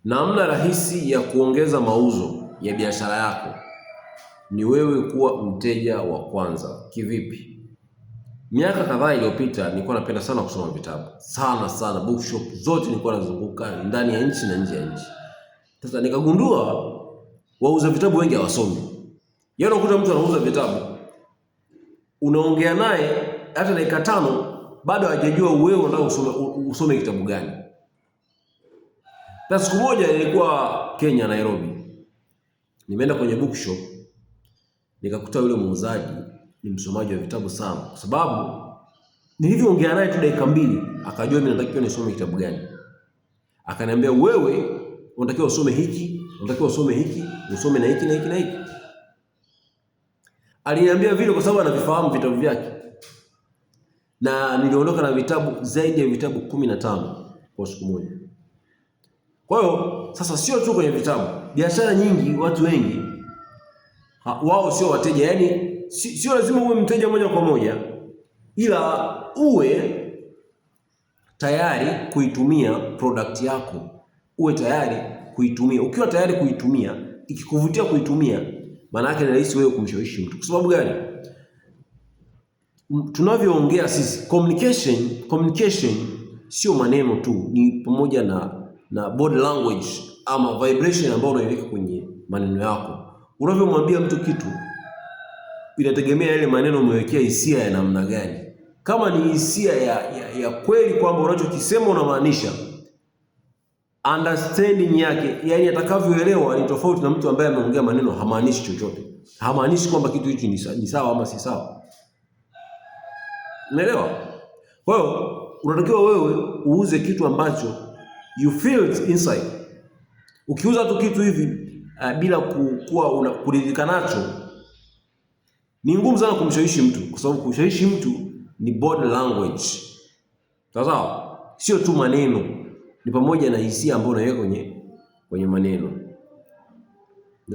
Namna rahisi ya kuongeza mauzo ya biashara yako ni wewe kuwa mteja wa kwanza. Kivipi? Miaka kadhaa iliyopita nilikuwa napenda sana kusoma vitabu. Sana, bookshop zote nilikuwa nazunguka ndani ya nchi na nje ya nchi. Sasa nikagundua wauza vitabu wengi hawasomi. Yaani unakuta mtu anauza vitabu, unaongea naye hata dakika 5 bado hajajua wewe unataka usome kitabu gani. Na siku moja nilikuwa Kenya, Nairobi. Nimeenda kwenye bookshop, nikakuta yule muuzaji ni msomaji wa vitabu sana, kwa sababu nilivyoongea naye tu dakika 2 akajua mimi natakiwa nisome kitabu gani. Akaniambia, wewe unatakiwa usome hiki, unatakiwa usome hiki, usome na hiki na hiki na hiki. Aliniambia vile kwa sababu anavifahamu vitabu vyake. Na niliondoka na vitabu zaidi ya vitabu 15 kwa siku moja. Kwa hiyo sasa sio tu kwenye vitabu, biashara nyingi, watu wengi wao sio wateja. Yaani sio lazima uwe mteja moja kwa moja, ila uwe tayari kuitumia product yako. Uwe tayari kuitumia. Ukiwa tayari kuitumia, ikikuvutia kuitumia, maana yake ni rahisi wewe kumshawishi mtu. Kwa sababu gani? Tunavyoongea sisi, communication sio maneno tu, ni pamoja na body language ama vibration ambayo unaiweka kwenye maneno yako. Unavyomwambia mtu kitu inategemea ile maneno umewekea hisia ya namna gani. Kama ni hisia ya kweli kwamba unachokisema unamaanisha, understanding yake, yani atakavyoelewa ni tofauti na mtu ambaye ameongea maneno hamaanishi chochote. Hamaanishi kwamba kitu hicho ni sawa ama si sawa. Umeelewa? Kwa hiyo unatakiwa wewe uuze kitu ambacho you feel it inside. Ukiuza tu kitu hivi bila kuwa kuridhika nacho, ni ngumu sana kumshawishi mtu, kwa sababu kumshawishi mtu ni body language. Sawa? Sio tu maneno, ni pamoja na hisia ambazo unaweka kwenye maneno.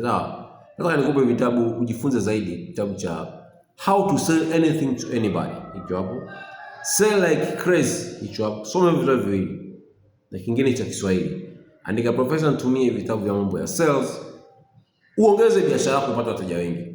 Sawa? Nataka nikupe vitabu ujifunze zaidi. Kitabu cha How to Sell Anything to Anybody, hicho hapo. Sell Like Crazy, hicho hapo. Soma vitabu hivi. Na kingine cha Kiswahili. Andika Professor, nitumie vitabu vya mambo ya sales. Uongeze biashara yako kupata wateja wengi.